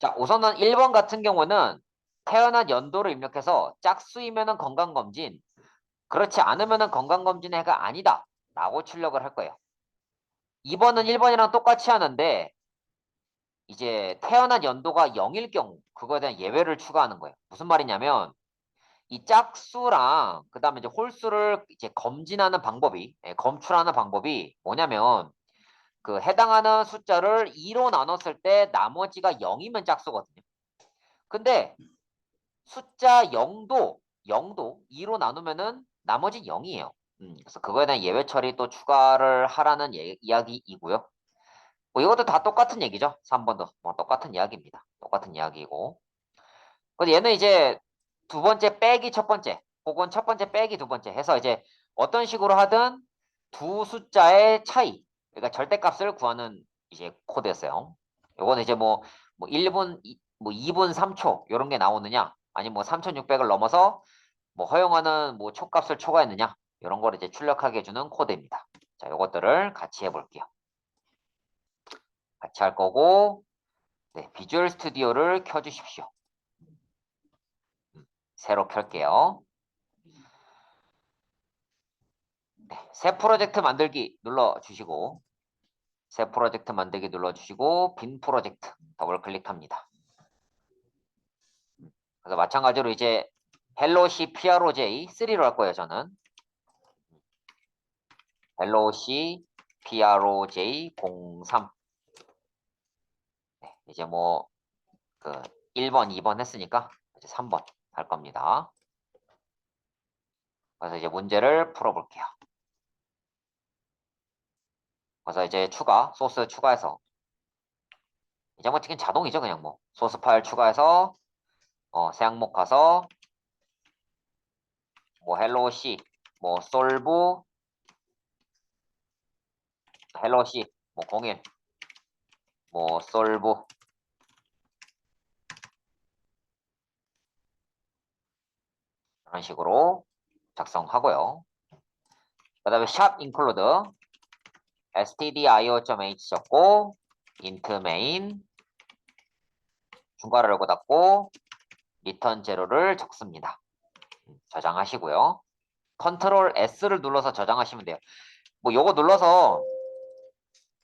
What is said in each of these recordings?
자, 우선은 1번 같은 경우는 태어난 연도를 입력해서 짝수이면은 건강검진, 그렇지 않으면은 건강검진해가 아니다 라고 출력을 할 거예요. 2번은 1번이랑 똑같이 하는데 이제 태어난 연도가 0일 경우 그거에 대한 예외를 추가하는 거예요. 무슨 말이냐면 이 짝수랑 그다음에 이제 홀수를 이제 검진하는 방법이 검출하는 방법이 뭐냐면 그 해당하는 숫자를 2로 나눴을 때 나머지가 0이면 짝수거든요. 근데 숫자 0도 2로 나누면은 나머지 0이에요. 그래서 그거에 대한 예외 처리 또 추가를 하라는 이야기이고요. 뭐 이것도 다 똑같은 얘기죠. 3번도 뭐 똑같은 이야기입니다. 똑같은 이야기고. 근데 얘는 이제 두 번째 빼기 첫 번째, 혹은 첫 번째 빼기 두 번째 해서 이제 어떤 식으로 하든 두 숫자의 차이, 그러니까 절대값을 구하는 이제 코드였어요. 요거는 이제 뭐 1분, 뭐 2분 3초 이런 게 나오느냐, 아니면 뭐 3600을 넘어서 뭐 허용하는 뭐 초값을 초과했느냐 이런 걸 이제 출력하게 해주는 코드입니다. 자, 요것들을 같이 해볼게요. 같이 할 거고, 네, 비주얼 스튜디오를 켜주십시오. 새로 켤게요. 네, 새 프로젝트 만들기 눌러주시고, 새 프로젝트 만들기 눌러주시고, 빈 프로젝트 더블 클릭합니다. 그래서 마찬가지로 이제 헬로시 PROJ 3로 할 거예요, 저는. 헬로시 PROJ 03. 네, 이제 뭐, 그 1번, 2번 했으니까 이제 3번 할 겁니다. 그래서 이제 문제를 풀어볼게요. 그래서 이제 소스 추가해서 이제 뭐 지금 자동이죠, 그냥 뭐 소스 파일 추가해서 새 항목 가서 뭐 헬로 C, 뭐 솔브 헬로 C, 뭐 01, 뭐 솔브 이런 식으로 작성하고요. 그다음에 샵 include stdio.h 적고 int main 중괄호 열고 닫고 return 제로를 적습니다. 저장하시고요. 컨트롤 S를 눌러서 저장하시면 돼요. 뭐 요거 눌러서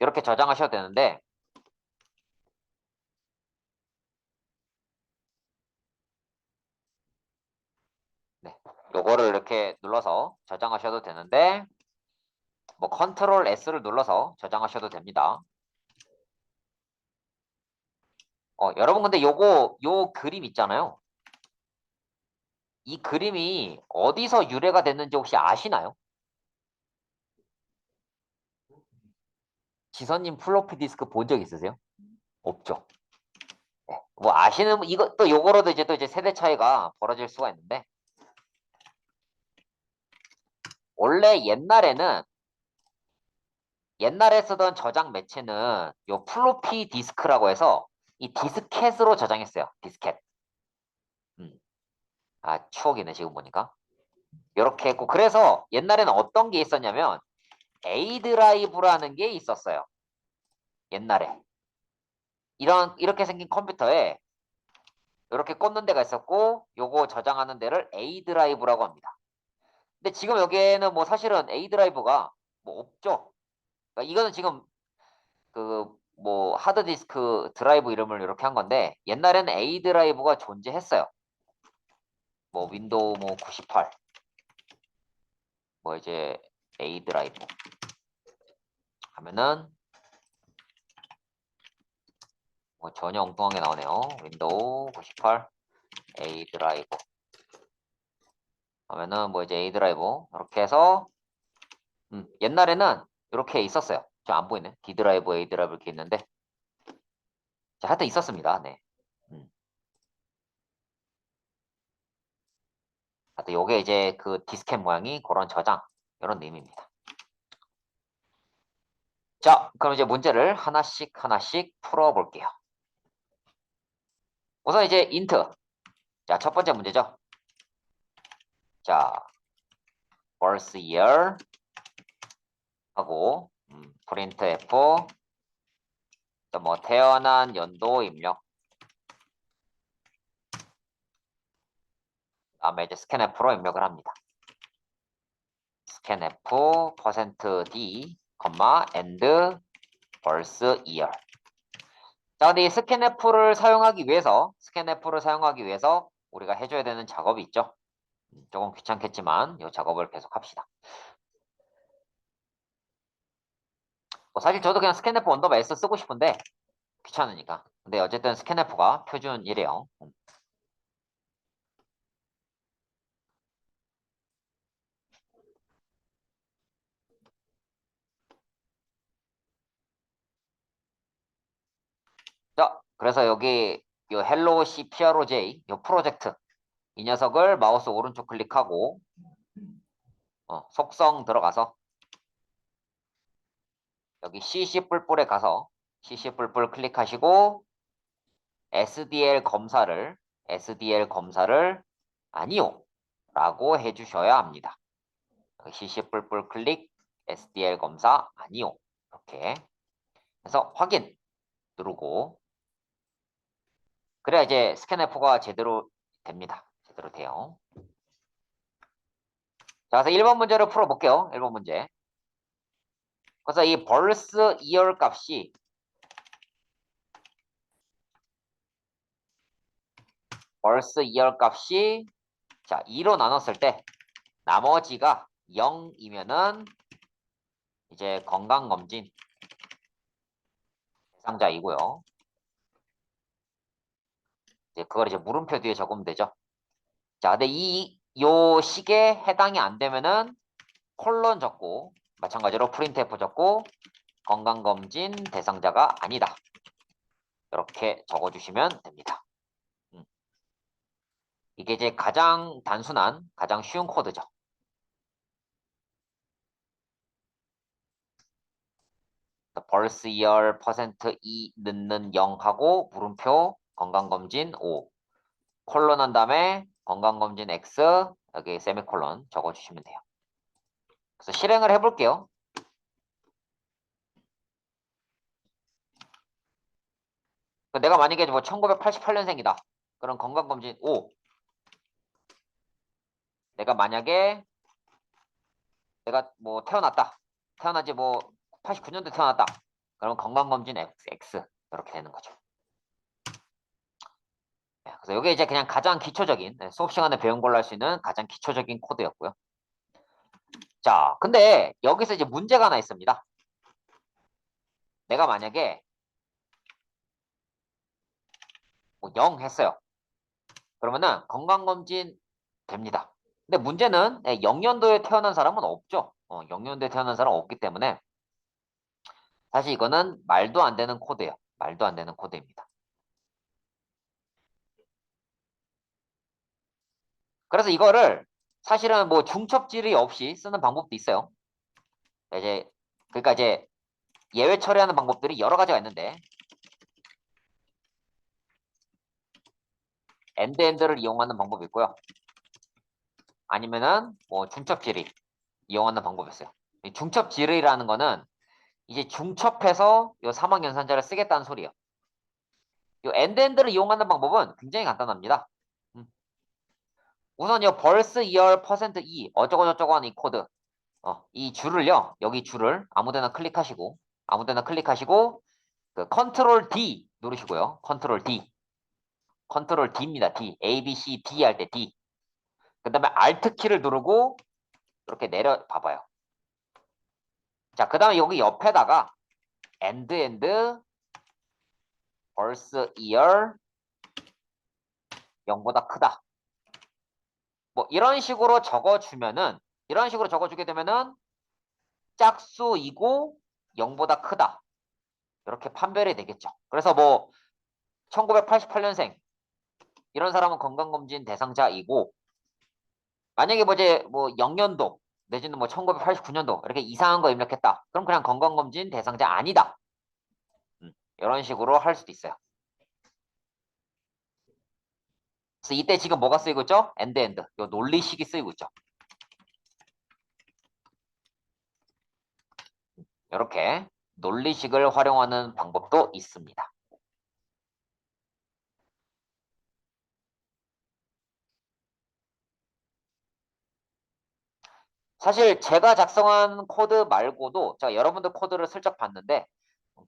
이렇게 저장하셔도 되는데 네, 요거를 이렇게 눌러서 저장하셔도 되는데 뭐 컨트롤 S를 눌러서 저장하셔도 됩니다. 여러분 근데 요 그림 있잖아요. 이 그림이 어디서 유래가 됐는지 혹시 아시나요? 지선님 플로피 디스크 본 적 있으세요? 없죠. 네, 뭐 아시는 이거 또 요거로도 이제 또 이제 세대 차이가 벌어질 수가 있는데 원래 옛날에 쓰던 저장 매체는 요 플로피 디스크라고 해서 이 디스켓으로 저장했어요. 디스켓. 음. 아, 추억이네 지금 보니까. 이렇게 했고 그래서 옛날에는 어떤 게 있었냐면 A 드라이브라는 게 있었어요. 옛날에 이렇게 생긴 컴퓨터에 이렇게 꽂는 데가 있었고 요거 저장하는 데를 A 드라이브라고 합니다. 근데 지금 여기에는 뭐 사실은 A 드라이브가 뭐 없죠. 그러니까 이거는 지금 그 뭐 하드디스크 드라이브 이름을 이렇게 한 건데 옛날에는 A 드라이브가 존재했어요. 뭐 윈도우 뭐 98, 뭐 이제 A 드라이브 하면은 뭐 전혀 엉뚱하게 나오네요. 윈도우 98 A 드라이브 하면은 뭐 이제 A 드라이브 이렇게 해서 옛날에는 이렇게 있었어요. 저 안 보이네. D 드라이브, A 드라이브 이렇게 있는데 자, 하여튼 있었습니다. 네. 음. 하여튼 요게 이제 그 디스켓 모양이 그런 저장 이런 의미입니다. 자, 그럼 이제 문제를 하나씩 하나씩 풀어볼게요. 우선 이제 인트. 자, 첫 번째 문제죠. 자, birth year 하고 printf 또 뭐 태어난 연도 입력 다음에 이제 scanf로 입력을 합니다. scanf %d, and 벌스 year. 자, 근데 이 scanf를 사용하기 위해서 우리가 해줘야 되는 작업이 있죠. 조금 귀찮겠지만 이 작업을 계속 합시다. 뭐 사실 저도 그냥 scanf 언더바 s 쓰고 싶은데 귀찮으니까. 근데 어쨌든 scanf가 표준이래요. 자, 그래서 여기 요 hello c proj 요 프로젝트 이 녀석을 마우스 오른쪽 클릭하고 속성 들어가서 여기 cc 뿔뿔에 가서 cc 뿔뿔 클릭하시고 SDL 검사를 아니요 라고 해주셔야 합니다. cc 뿔뿔 클릭 SDL 검사 아니요 이렇게 해서 확인 누르고 그래야 이제 스캔F가 제대로 됩니다. 제대로 돼요. 자, 그래서 1번 문제를 풀어볼게요. 1번 문제. 그래서 이 벌스 이열 값이 자 2로 나눴을 때 나머지가 0이면은 이제 건강검진 대상자이고요. 이제 그걸 이제 물음표 뒤에 적으면 되죠. 자, 근데 요 식에 해당이 안 되면은 콜론 적고 마찬가지로 프린트F 적고 건강검진 대상자가 아니다. 이렇게 적어주시면 됩니다. 이게 이제 가장 단순한, 가장 쉬운 코드죠. 벌스 이열 %E 넣는 0 하고 물음표 건강검진 5 콜론 한 다음에 건강검진 X 여기 세미콜론 적어주시면 돼요. 그래서 실행을 해볼게요. 내가 만약에 뭐 1988년생이다. 그럼 건강검진 5 내가 만약에 내가 뭐 태어나지 뭐 89년도 태어났다. 그럼 건강검진 X 이렇게 되는 거죠. 그래서 이게 이제 그냥 가장 기초적인 수업 시간에 배운 걸로 할 수 있는 가장 기초적인 코드였고요. 자, 근데 여기서 이제 문제가 하나 있습니다. 내가 만약에 뭐 0 했어요. 그러면은 건강검진 됩니다. 근데 문제는 0년도에 태어난 사람은 없죠. 0년도에 태어난 사람은 없기 때문에 사실 이거는 말도 안 되는 코드예요. 말도 안 되는 코드입니다. 그래서 이거를 사실은 뭐 중첩질이 없이 쓰는 방법도 있어요. 그러니까 이제 예외 처리하는 방법들이 여러 가지가 있는데 엔드엔드를 이용하는 방법이 있고요. 아니면은 뭐 중첩질의 이용하는 방법이 있어요. 이 중첩질의라는 거는 이제 중첩해서 요 사망 연산자를 쓰겠다는 소리예요. 요 엔드엔드를 이용하는 방법은 굉장히 간단합니다. 우선 요 벌스 이열 %E 어쩌고저쩌고 하는 이 코드 이 줄을요. 여기 줄을 아무데나 클릭하시고 그 컨트롤 D 누르시고요. 컨트롤 D입니다. D. A, B, C, D 할 때 D. 그 다음에 Alt 키를 누르고 이렇게 내려 봐봐요. 자, 그 다음에 여기 옆에다가 end 벌스 이열 0보다 크다. 뭐 이런 식으로 적어주게 되면은 짝수이고 0보다 크다. 이렇게 판별이 되겠죠. 그래서 뭐 1988년생 이런 사람은 건강검진 대상자이고 만약에 뭐 이제 뭐 0년도 내지는 뭐 1989년도 이렇게 이상한 거 입력했다. 그럼 그냥 건강검진 대상자 아니다. 이런 식으로 할 수도 있어요. 그래서 이때 지금 뭐가 쓰이고 있죠? 엔드 요 논리식이 쓰이고 있죠. 이렇게 논리식을 활용하는 방법도 있습니다. 사실 제가 작성한 코드 말고도 제가 여러분들 코드를 슬쩍 봤는데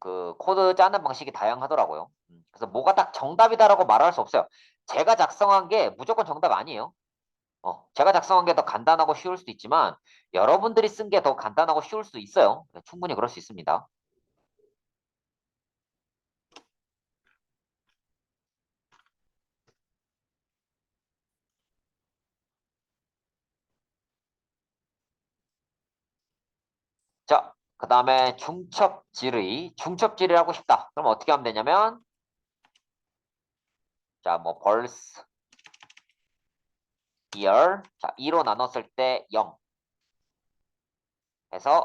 그 코드 짜는 방식이 다양하더라고요. 그래서 뭐가 딱 정답이다라고 말할 수 없어요. 제가 작성한 게 무조건 정답 아니에요. 제가 작성한 게 더 간단하고 쉬울 수도 있지만 여러분들이 쓴 게 더 간단하고 쉬울 수도 있어요. 충분히 그럴 수 있습니다. 자, 그 다음에 중첩질의 하고 싶다. 그럼 어떻게 하면 되냐면 자, 뭐 벌스 year 자, 2로 나눴을 때 0 해서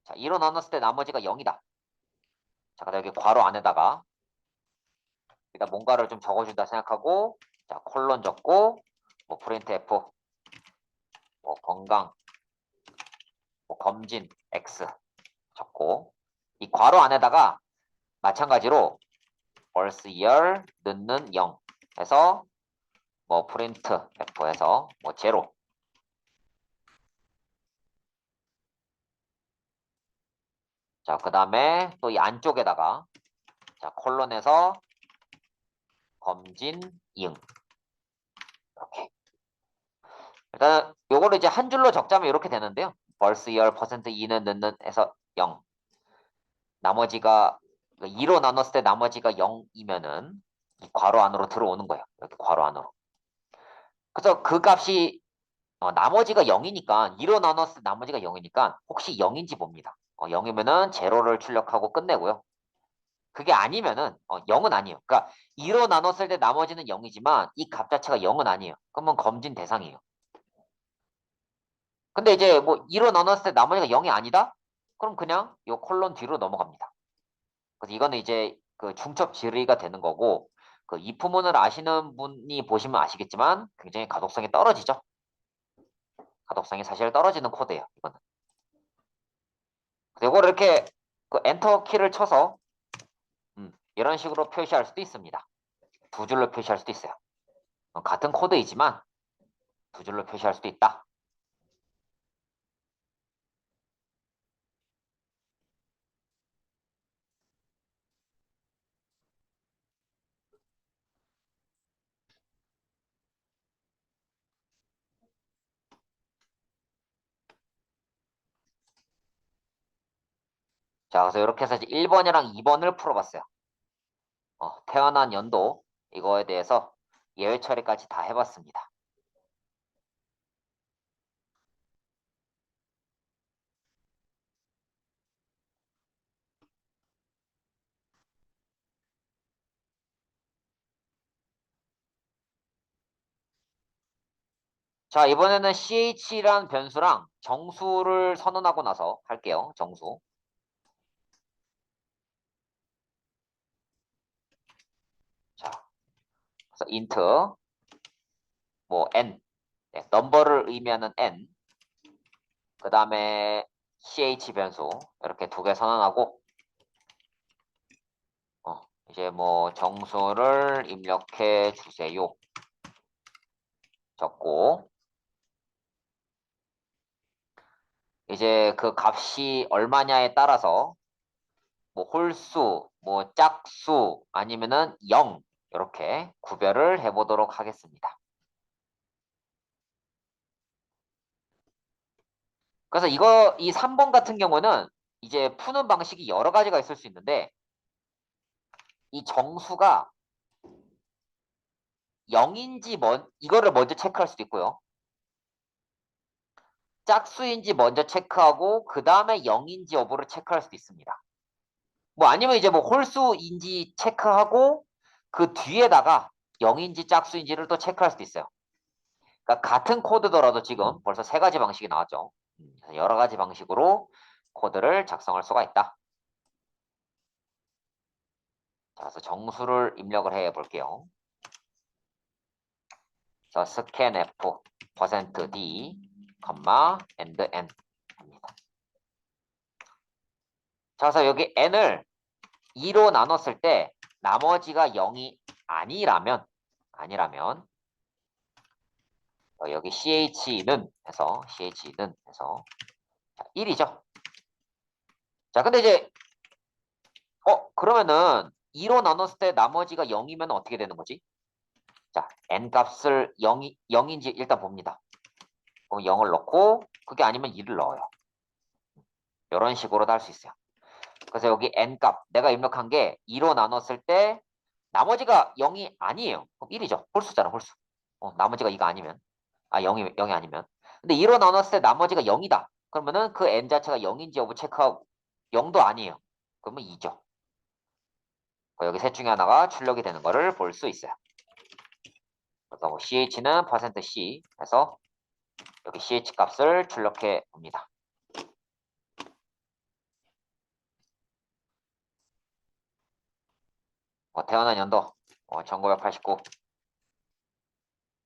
자, 2로 나눴을 때 나머지가 0이다. 자, 그다음 여기 괄호 안에다가 일단 뭔가를 좀 적어준다 생각하고 자, 콜론 적고 뭐 프린트 F 뭐 건강 뭐 검진 X 적고 이 괄호 안에다가 마찬가지로 벌스 year 넣는 0 해서 뭐 프린트 F 해서 뭐 제로 자, 그 다음에 또 이 안쪽에다가 자, 콜론에서 검진 이응 이렇게 일단 요거를 이제 한 줄로 적자면 이렇게 되는데요. 벌스 열 퍼센트 이는 넣는 해서 0 나머지가 2로 나눴을 때 나머지가 0이면은 이 괄호 안으로 들어오는 거예요. 이렇게 괄호 안으로. 그래서 그 값이 나머지가 0이니까 2로 나눴을 때 나머지가 0이니까 혹시 0인지 봅니다. 0이면은 제로를 출력하고 끝내고요. 그게 아니면은 0은 아니에요. 그러니까 2로 나눴을 때 나머지는 0이지만 이 값 자체가 0은 아니에요. 그러면 검진 대상이에요. 근데 이제 뭐 2로 나눴을 때 나머지가 0이 아니다? 그럼 그냥 요 콜론 뒤로 넘어갑니다. 그래서 이거는 이제 그 중첩 지르기가 되는 거고 그 이프문을 아시는 분이 보시면 아시겠지만 굉장히 가독성이 떨어지죠. 가독성이 사실 떨어지는 코드예요. 이거는. 그래서 이걸 이렇게 그 엔터 키를 쳐서 이런 식으로 표시할 수도 있습니다. 두 줄로 표시할 수도 있어요. 같은 코드이지만 두 줄로 표시할 수도 있다. 자, 그래서 이렇게 해서 이제 1번이랑 2번을 풀어봤어요. 태어난 연도 이거에 대해서 예외 처리까지 다 해봤습니다. 자, 이번에는 ch란 변수랑 정수를 선언하고 나서 할게요. 정수. 자, 그래서 int 뭐 n 넘버를 의미하는 n 그 다음에 ch 변수 이렇게 두 개 선언하고 이제 뭐 정수를 입력해 주세요. 적고 이제 그 값이 얼마냐에 따라서 뭐 홀수, 뭐 짝수 아니면은 0 이렇게 구별을 해보도록 하겠습니다. 그래서 이 3번 같은 경우는 이제 푸는 방식이 여러 가지가 있을 수 있는데 이 정수가 0인지 이거를 먼저 체크할 수도 있고요. 짝수인지 먼저 체크하고 그 다음에 0인지 여부를 체크할 수도 있습니다. 뭐 아니면 이제 뭐 홀수인지 체크하고 그 뒤에다가 0인지 짝수인지를 또 체크할 수도 있어요. 그러니까 같은 코드더라도 지금 벌써 세 가지 방식이 나왔죠. 여러 가지 방식으로 코드를 작성할 수가 있다. 자, 그래서 정수를 입력을 해 볼게요. 자, scanf %d, and n 합니다. 자, 그래서 여기 n을 2로 나눴을 때 나머지가 0이 아니라면 여기 ch는 해서 ch는 해서 자, 1이죠. 자, 근데 이제 그러면은 2로 나눴을 때 나머지가 0이면 어떻게 되는 거지? 자, n 값을 0인지 일단 봅니다. 그럼 0을 넣고 그게 아니면 2를 넣어요. 이런 식으로도 할 수 있어요. 그래서 여기 n 값 내가 입력한 게 2로 나눴을 때 나머지가 0이 아니에요. 그럼 1이죠. 홀수잖아, 홀수. 나머지가 2가 아니면 0이 아니면. 근데 2로 나눴을 때 나머지가 0이다. 그러면은 그 n 자체가 0인지 여부 체크하고 0도 아니에요. 그러면 2죠. 여기 셋 중에 하나가 출력이 되는 거를 볼 수 있어요. 그래서 뭐 ch는 %c 해서 여기 ch 값을 출력해 봅니다. 태어난 연도 1989.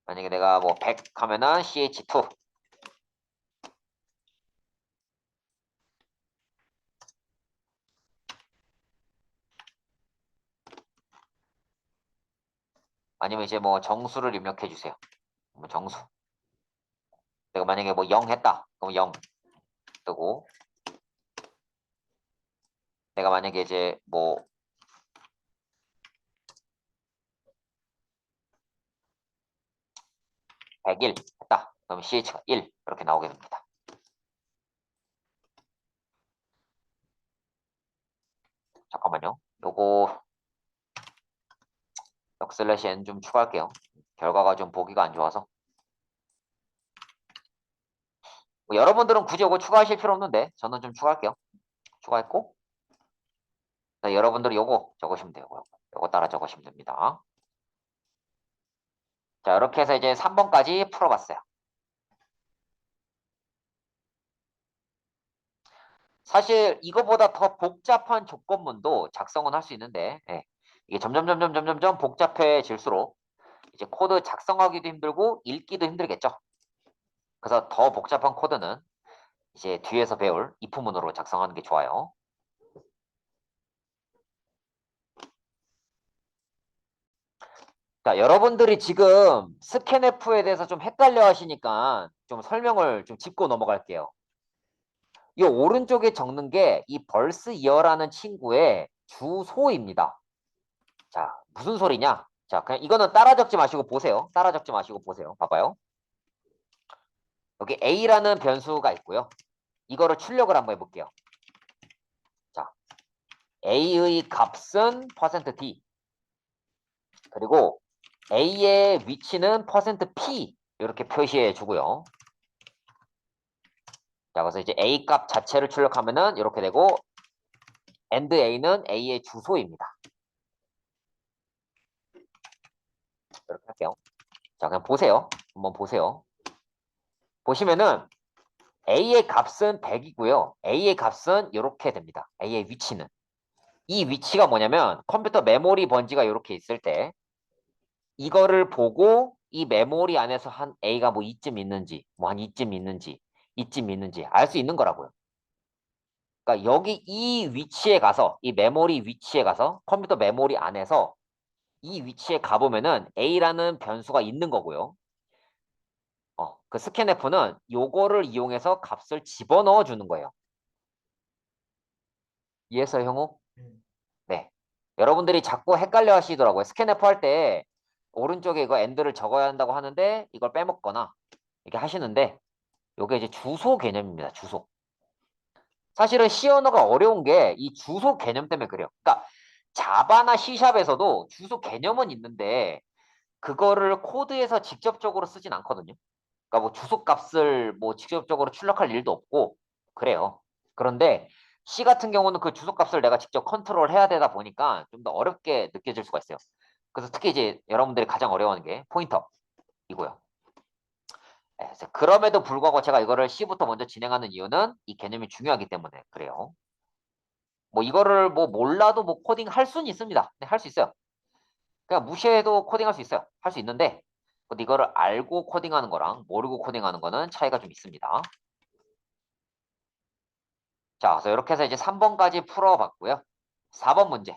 만약에 내가 뭐 100 하면은 ch2. 아니면 이제 뭐 정수를 입력해 주세요. 뭐 정수. 내가 만약에 뭐 0 했다. 그럼 0 뜨고 내가 만약에 이제 뭐 101 했다. 그럼 ch가 1 이렇게 나오게 됩니다. 잠깐만요. 요거 역슬래시 n 좀 추가할게요. 결과가 좀 보기가 안 좋아서. 뭐 여러분들은 굳이 이거 추가하실 필요 없는데 저는 좀 추가할게요. 추가했고 여러분들이 요거 적으시면 돼요. 요거 따라 적으시면 됩니다. 자, 이렇게 해서 이제 3번까지 풀어봤어요. 사실 이거보다 더 복잡한 조건문도 작성은 할 수 있는데 이게 점점 복잡해질수록 이제 코드 작성하기도 힘들고 읽기도 힘들겠죠. 그래서 더 복잡한 코드는 이제 뒤에서 배울 if문으로 작성하는 게 좋아요. 자, 여러분들이 지금 스캔F에 대해서 좀 헷갈려 하시니까 좀 설명을 좀 짚고 넘어갈게요. 이 오른쪽에 적는 게 이 벌스 이어라는 친구의 주소입니다. 자, 무슨 소리냐? 자, 그냥 이거는 따라 적지 마시고 보세요. 따라 적지 마시고 보세요. 봐봐요. 여기 A라는 변수가 있고요. 이거를 출력을 한번 해볼게요. 자, A의 값은 %D. 그리고 A의 위치는 %P. 이렇게 표시해 주고요. 자, 그래서 이제 A 값 자체를 출력하면은 이렇게 되고, and A는 A의 주소입니다. 이렇게 할게요. 자, 그냥 보세요. 한번 보세요. 보시면은 A의 값은 100이고요. A의 값은 이렇게 됩니다. A의 위치는. 이 위치가 뭐냐면 컴퓨터 메모리 번지가 이렇게 있을 때 이거를 보고 이 메모리 안에서 한 A가 뭐 이쯤 있는지, 뭐 한 이쯤 있는지, 이쯤 있는지 알 수 있는 거라고요. 그러니까 여기 이 위치에 가서 이 메모리 위치에 가서 컴퓨터 메모리 안에서 이 위치에 가보면은 A라는 변수가 있는 거고요. 그 스캔F는 요거를 이용해서 값을 집어넣어 주는 거예요. 이해했어요, 형우? 네. 여러분들이 자꾸 헷갈려 하시더라고요. 스캔F 할 때 오른쪽에 이거 end를 적어야 한다고 하는데 이걸 빼먹거나 이렇게 하시는데 요게 이제 주소 개념입니다. 주소. 사실은 C 언어가 어려운 게 이 주소 개념 때문에 그래요. 그러니까 자바나 C샵에서도 주소 개념은 있는데 그거를 코드에서 직접적으로 쓰진 않거든요. 그러니까 뭐 주소 값을 뭐 직접적으로 출력할 일도 없고 그래요. 그런데 C 같은 경우는 그 주소 값을 내가 직접 컨트롤 해야 되다 보니까 좀 더 어렵게 느껴질 수가 있어요. 그래서 특히 이제 여러분들이 가장 어려워하는 게 포인터이고요. 그래서 그럼에도 불구하고 제가 이거를 C부터 먼저 진행하는 이유는 이 개념이 중요하기 때문에 그래요. 뭐 이거를 뭐 몰라도 뭐 코딩 할 수는 있습니다. 네, 할 수 있어요. 그냥 무시해도 코딩할 수 있어요. 할 수 있는데 근데 이거를 알고 코딩하는 거랑 모르고 코딩하는 거는 차이가 좀 있습니다. 자, 그래서 이렇게 해서 이제 3번까지 풀어봤고요. 4번 문제.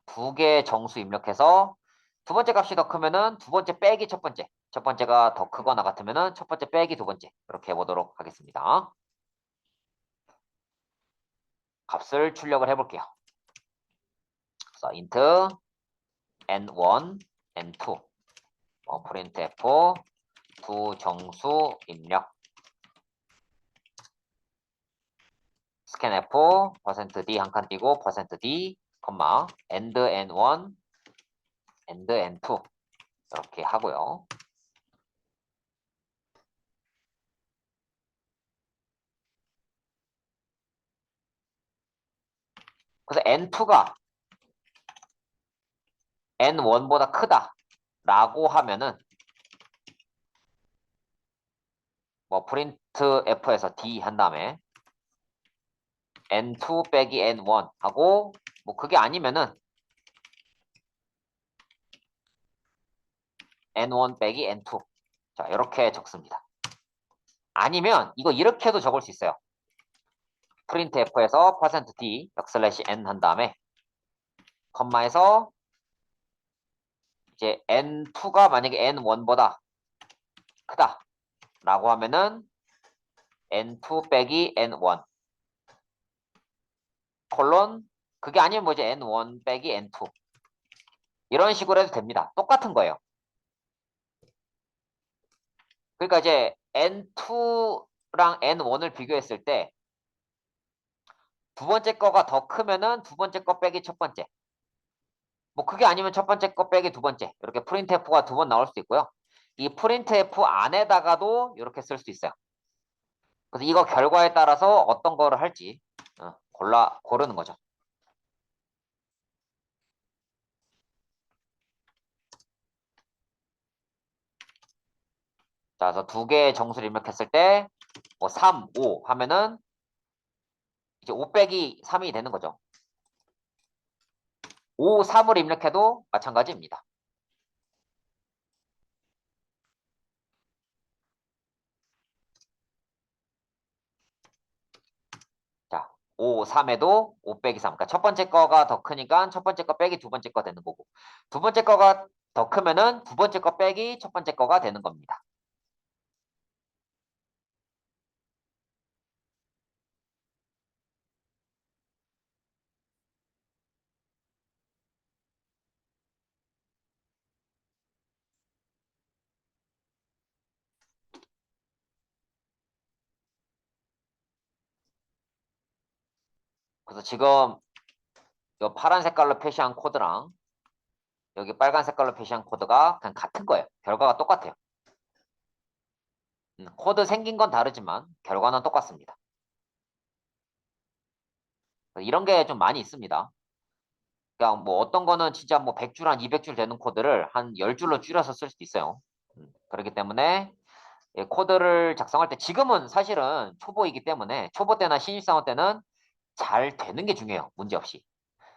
두 개의 정수 입력해서 두 번째 값이 더 크면은 두 번째 빼기 첫 번째. 첫 번째가 더 크거나 같으면은 첫 번째 빼기 두 번째. 이렇게 해보도록 하겠습니다. 값을 출력을 해볼게요. 그래서 int n1, n2, printf 두 정수 입력, scanf %d 한 칸 띄고 %d, end n1, end n2 이렇게 하고요. 그래서 n2가 n1보다 크다라고 하면은 printf에서 d 한 다음에 n2 빼기 n1 하고 그게 아니면은 n1 빼기 n2 자 이렇게 적습니다. 아니면 이거 이렇게도 적을 수 있어요. printf에서 %d n 한 다음에 컴마에서 이제 n2가 만약에 n1보다 크다라고 하면은 n2 빼기 n1 콜론 그게 아니면 뭐지 n1 빼기 n2 이런 식으로 해도 됩니다. 똑같은 거예요. 그러니까 이제 n2랑 n1을 비교했을 때 두 번째 거가 더 크면은 두 번째 거 빼기 첫 번째. 그게 아니면 첫 번째 거 빼기 두 번째. 이렇게 printf가 두 번 나올 수도 있고요. 이 printf 안에다가도 이렇게 쓸 수 있어요. 그래서 이거 결과에 따라서 어떤 거를 할지 고르는 거죠. 자, 그래서 두 개의 정수를 입력했을 때 3, 5 하면은 이제 5 빼기 3이 되는 거죠. 5, 3을 입력해도 마찬가지입니다. 자, 5, 3에도 5 빼기 3. 그러니까 첫 번째 거가 더 크니까 첫 번째 거 빼기 두 번째 거 되는 거고. 두 번째 거가 더 크면은 두 번째 거 빼기 첫 번째 거가 되는 겁니다. 그래서 지금 이 파란 색깔로 표시한 코드랑 여기 빨간 색깔로 표시한 코드가 그냥 같은 거예요. 결과가 똑같아요. 코드 생긴 건 다르지만 결과는 똑같습니다. 이런 게 좀 많이 있습니다. 그냥 어떤 거는 진짜 100줄 한 200줄 되는 코드를 한 10줄로 줄여서 쓸 수도 있어요. 그렇기 때문에 코드를 작성할 때 지금은 사실은 초보이기 때문에 초보 때나 신입사원 때는 잘 되는 게 중요해요. 문제없이.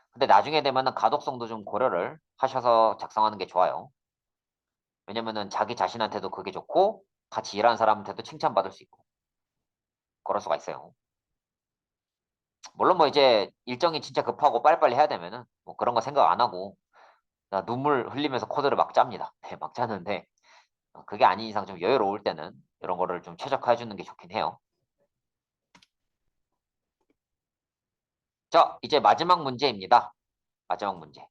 근데 나중에 되면은 가독성도 좀 고려를 하셔서 작성하는 게 좋아요. 왜냐면은 자기 자신한테도 그게 좋고 같이 일하는 사람한테도 칭찬받을 수 있고 그럴 수가 있어요. 물론 이제 일정이 진짜 급하고 빨리빨리 해야 되면은 그런 거 생각 안 하고 나 눈물 흘리면서 코드를 막 짭니다. 네, 막 짜는데 그게 아닌 이상 좀 여유로울 때는 이런 거를 좀 최적화해 주는 게 좋긴 해요. 자, 이제 마지막 문제입니다. 마지막 문제.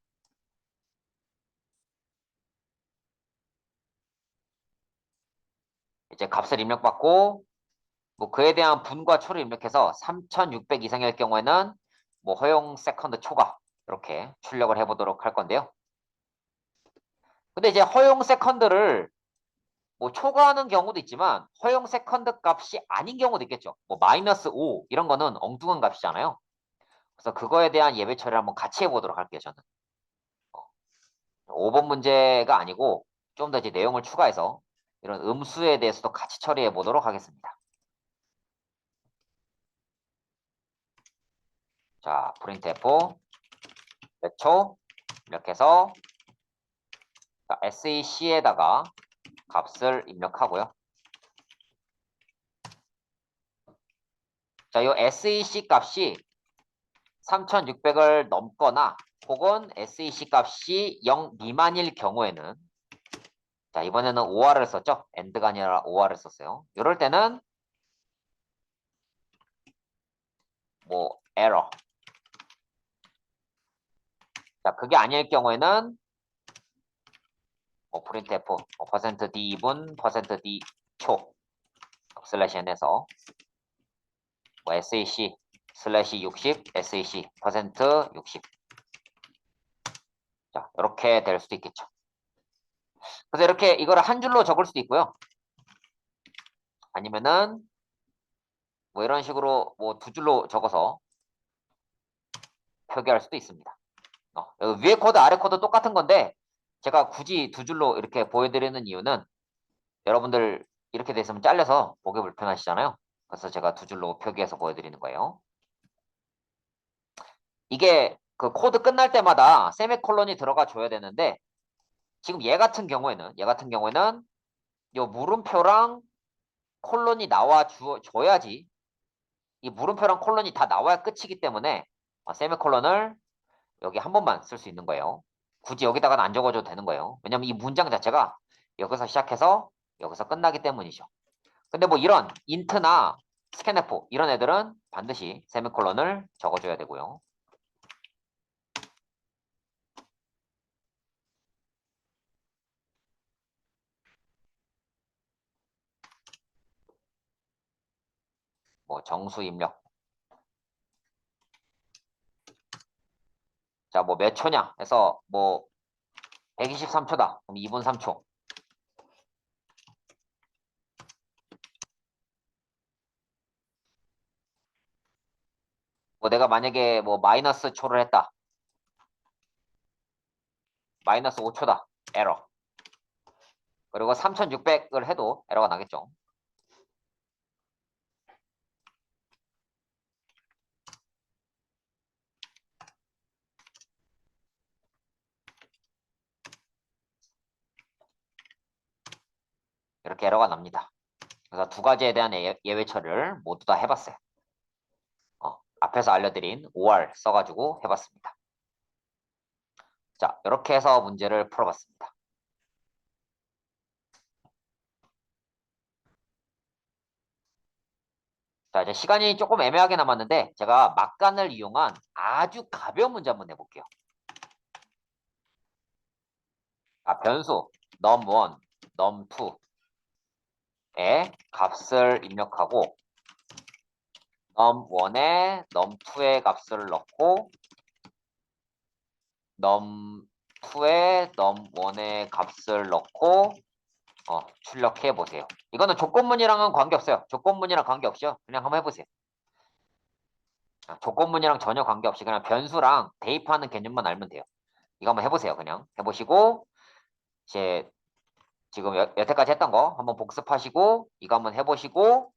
이제 값을 입력받고 그에 대한 분과 초를 입력해서 3600 이상일 경우에는 허용 세컨드 초과 이렇게 출력을 해보도록 할 건데요. 근데 이제 허용 세컨드를 초과하는 경우도 있지만 허용 세컨드 값이 아닌 경우도 있겠죠. 마이너스 5 이런 거는 엉뚱한 값이잖아요. 그래서 그거에 대한 예배 처리를 한번 같이 해보도록 할게요, 저는. 5번 문제가 아니고 좀 더 이제 내용을 추가해서 이런 음수에 대해서도 같이 처리해 보도록 하겠습니다. 자, printf 몇 초 이렇게 해서 SEC에다가 값을 입력하고요. 자, 이 SEC 값이 3600을 넘거나 혹은 SEC 값이 0 미만일 경우에는 자, 이번에는 OR을 썼죠? AND가 아니라 OR을 썼어요. 이럴 때는 뭐 error. 자, 그게 아닐 경우에는 뭐 printf 뭐 %d 2분 %d 초 슬래시 n에서 뭐 SEC 슬래시 60 SEC 퍼센트 60. 자, 이렇게 될 수도 있겠죠. 그래서 이렇게 이거를 한 줄로 적을 수도 있고요. 아니면은 뭐 이런 식으로 뭐 두 줄로 적어서 표기할 수도 있습니다. 여기 위에 코드 아래 코드 똑같은 건데 제가 굳이 두 줄로 이렇게 보여드리는 이유는 여러분들 이렇게 돼 있으면 잘려서 보기 불편하시잖아요. 그래서 제가 두 줄로 표기해서 보여드리는 거예요. 이게 그 코드 끝날 때마다 세미콜론이 들어가 줘야 되는데 지금 얘 같은 경우에는 요 물음표랑 콜론이 나와 줘야지 이 물음표랑 콜론이 다 나와야 끝이기 때문에 세미콜론을 여기 한 번만 쓸 수 있는 거예요. 굳이 여기다가는 안 적어줘도 되는 거예요. 왜냐면 이 문장 자체가 여기서 시작해서 여기서 끝나기 때문이죠. 근데 뭐 이런 인트나 스캔F 이런 애들은 반드시 세미콜론을 적어줘야 되고요. 뭐 정수 입력. 자, 뭐 몇 초냐 해서 뭐 123초다. 그럼 2분 3초. 뭐 내가 만약에 뭐 마이너스 초를 했다. 마이너스 5초다. 에러. 그리고 3600을 해도 에러가 나겠죠. 이렇게 에러가 납니다. 그래서 두 가지에 대한 예외 처리를 모두 다 해봤어요. 앞에서 알려드린 OR 써가지고 해봤습니다. 자, 이렇게 해서 문제를 풀어봤습니다. 자, 이제 시간이 조금 애매하게 남았는데 제가 막간을 이용한 아주 가벼운 문제 한번 내볼게요. 변수 num1, num2의 값을 입력하고 num1에 num2의 값을 넣고 num2에 num1의 값을 넣고 출력해 보세요. 이거는 조건문이랑은 관계없어요. 조건문이랑 관계없이요. 그냥 한번 해보세요. 조건문이랑 전혀 관계없이 그냥 변수랑 대입하는 개념만 알면 돼요. 이거 한번 해보세요. 그냥 해보시고 이제 지금 여태까지 했던 거 한번 복습하시고 이거 한번 해보시고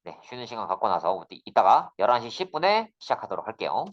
네, 쉬는 시간 갖고 나서 이따가 11시 10분에 시작하도록 할게요.